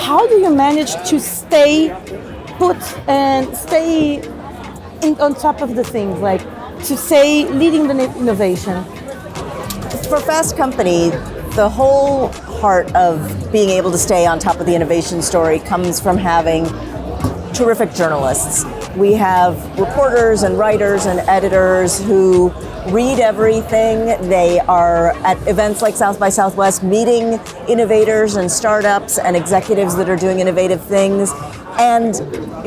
how do you manage to stay put and stay on top of the things, like to say leading the innovation? For Fast Company, the whole heart of being able to stay on top of the innovation story comes from having terrific journalists. We have reporters and writers and editors who read everything. They are at events like South by Southwest meeting innovators and startups and executives that are doing innovative things. And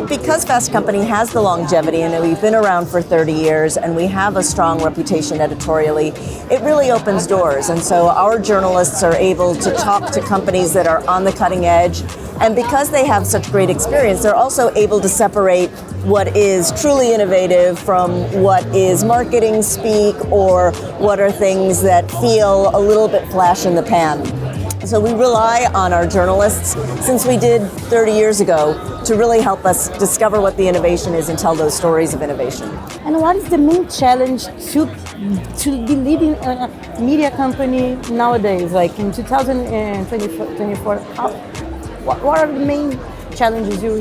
because Fast Company has the longevity and we've been around for 30 years and we have a strong reputation editorially, it really opens doors. And so our journalists are able to talk to companies that are on the cutting edge. And because they have such great experience, they're also able to separate what is truly innovative from what is marketing speak or what are things that feel a little bit flash in the pan. So we rely on our journalists, since we did 30 years ago, to really help us discover what the innovation is and tell those stories of innovation. And what is the main challenge to be leading a media company nowadays, like in 2024? What are the main challenges you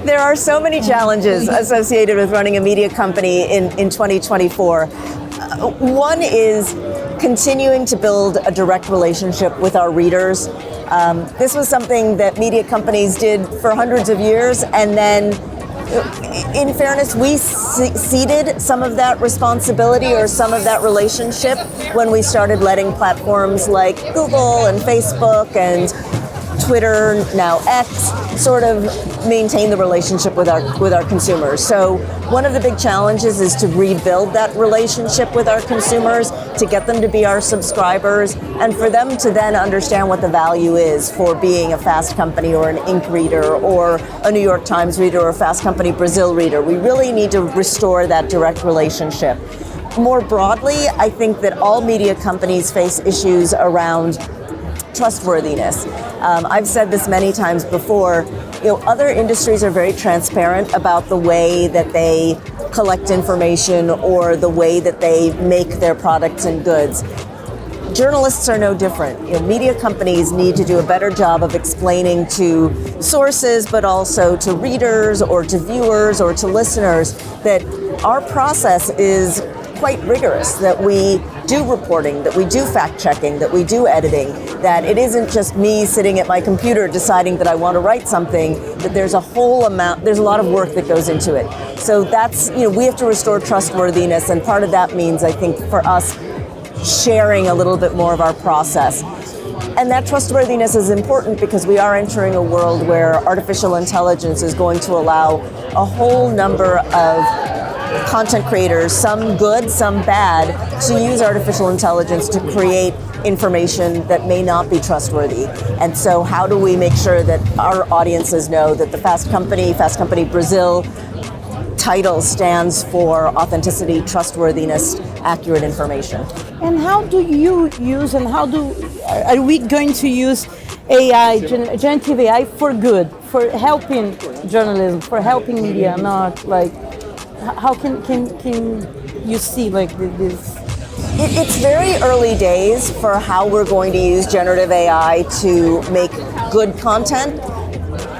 There are so many challenges associated with running a media company in 2024. One is continuing to build a direct relationship with our readers. This was something that media companies did for hundreds of years, and then in fairness, we ceded some of that responsibility or some of that relationship when we started letting platforms like Google and Facebook and Twitter, now X, sort of maintain the relationship with our consumers. So one of the big challenges is to rebuild that relationship with our consumers, to get them to be our subscribers, and for them to then understand what the value is for being a Fast Company or an Inc. reader or a New York Times reader or a Fast Company Brazil reader. We really need to restore that direct relationship. More broadly, I think that all media companies face issues around trustworthiness. I've said this many times before, other industries are very transparent about the way that they collect information or the way that they make their products and goods. Journalists are no different. Media companies need to do a better job of explaining to sources, but also to readers or to viewers or to listeners that our process is quite rigorous, that we do reporting, that we do fact checking, that we do editing, that it isn't just me sitting at my computer deciding that I want to write something, that there's a lot of work that goes into it. So that's, we have to restore trustworthiness, and part of that means, I think, for us, sharing a little bit more of our process. And that trustworthiness is important because we are entering a world where artificial intelligence is going to allow a whole number of content creators, some good, some bad, to use artificial intelligence to create information that may not be trustworthy. And so how do we make sure that our audiences know that the Fast Company Brazil title stands for authenticity, trustworthiness, accurate information? And how do you use, and are we going to use AI, generative AI, for good, for helping journalism, for helping media, not like, how can you see like this? It's very early days for how we're going to use generative AI to make good content.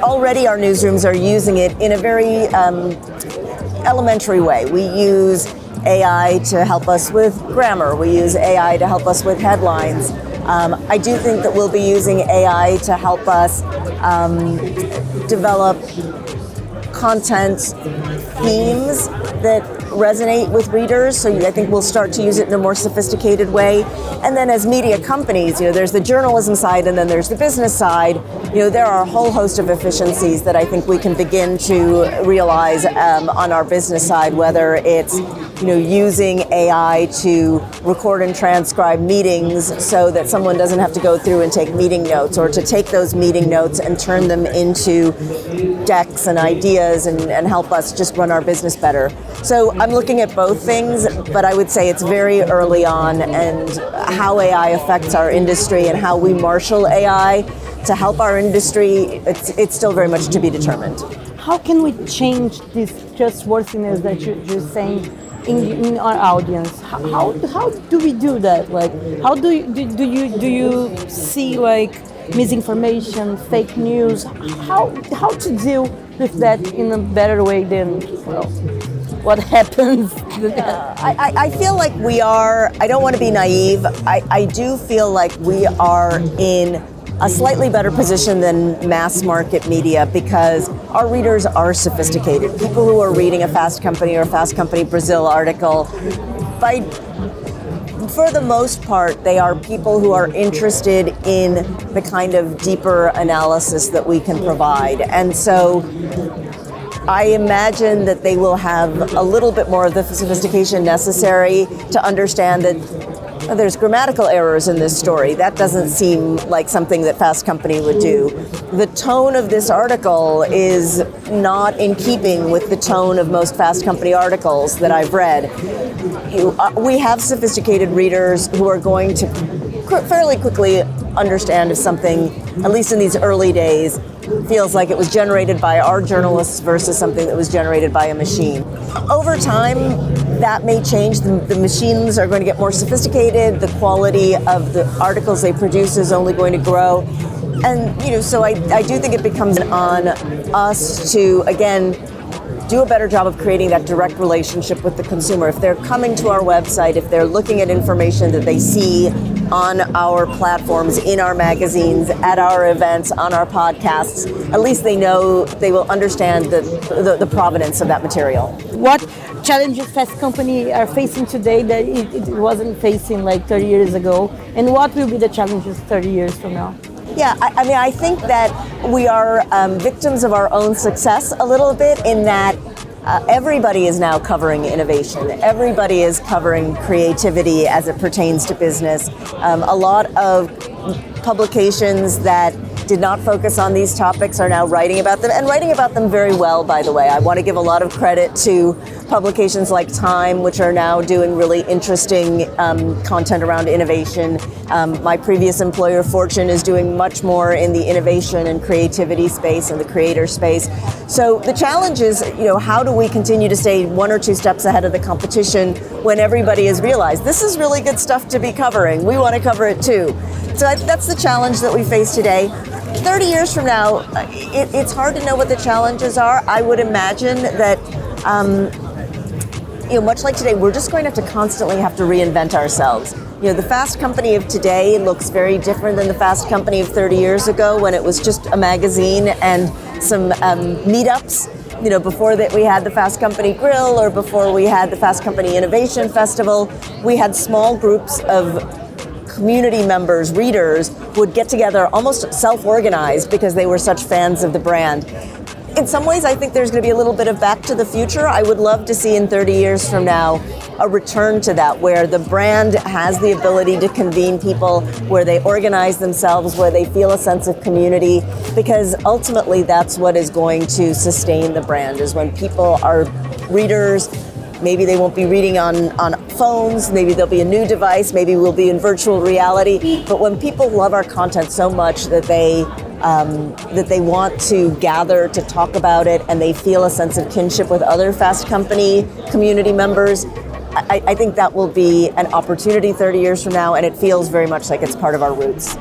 Already our newsrooms are using it in a very elementary way. We use AI to help us with grammar. We use AI to help us with headlines. I do think that we'll be using AI to help us develop content themes that resonate with readers. So I think we'll start to use it in a more sophisticated way. And then as media companies, there's the journalism side and then there's the business side. There are a whole host of efficiencies that I think we can begin to realize on our business side, whether it's using AI to record and transcribe meetings so that someone doesn't have to go through and take meeting notes, or to take those meeting notes and turn them into decks and ideas and help us just run our business better. So I'm looking at both things, but I would say it's very early on, and how AI affects our industry and how we marshal AI to help our industry, it's still very much to be determined. How can we change this trustworthiness that you're saying in our audience? How do we do that? Like, how do you see like misinformation, fake news. How to deal with that in a better way than what happens? I feel like we are, I don't want to be naive, I do feel like we are in a slightly better position than mass market media because our readers are sophisticated. People who are reading a Fast Company or a Fast Company Brazil article, for the most part, they are people who are interested in the kind of deeper analysis that we can provide. And so I imagine that they will have a little bit more of the sophistication necessary to understand that there's grammatical errors in this story. That doesn't seem like something that Fast Company would do. The tone of this article is not in keeping with the tone of most Fast Company articles that I've read. We have sophisticated readers who are going to fairly quickly understand if something, at least in these early days, feels like it was generated by our journalists versus something that was generated by a machine. Over time, that may change. The machines are going to get more sophisticated. The quality of the articles they produce is only going to grow. And, so I do think it becomes on us to, again, do a better job of creating that direct relationship with the consumer. If they're coming to our website, if they're looking at information that they see on our platforms, in our magazines, at our events, on our podcasts, at least they know, they will understand the provenance of that material. What challenges Fast Company are facing today that it wasn't facing like 30 years ago? And what will be the challenges 30 years from now? Yeah, I think that we are victims of our own success a little bit in that everybody is now covering innovation. Everybody is covering creativity as it pertains to business. A lot of publications that did not focus on these topics are now writing about them, and writing about them very well, by the way. I want to give a lot of credit to publications like Time, which are now doing really interesting content around innovation. My previous employer, Fortune, is doing much more in the innovation and creativity space and the creator space. So the challenge is, how do we continue to stay one or two steps ahead of the competition when everybody has realized this is really good stuff to be covering. We want to cover it too. So that's the challenge that we face today. 30 years from now, it's hard to know what the challenges are. I would imagine that, much like today, we're just going to have to constantly have to reinvent ourselves. The Fast Company of today looks very different than the Fast Company of 30 years ago when it was just a magazine and some meetups. Before that we had the Fast Company Grill or before we had the Fast Company Innovation Festival, we had small groups of community members, readers, would get together almost self-organized because they were such fans of the brand. In some ways, I think there's going to be a little bit of back to the future. I would love to see in 30 years from now a return to that, where the brand has the ability to convene people, where they organize themselves, where they feel a sense of community, because ultimately that's what is going to sustain the brand, is when people are readers. Maybe they won't be reading on phones, maybe there'll be a new device, maybe we'll be in virtual reality. But when people love our content so much that they want to gather to talk about it and they feel a sense of kinship with other Fast Company community members, I think that will be an opportunity 30 years from now, and it feels very much like it's part of our roots.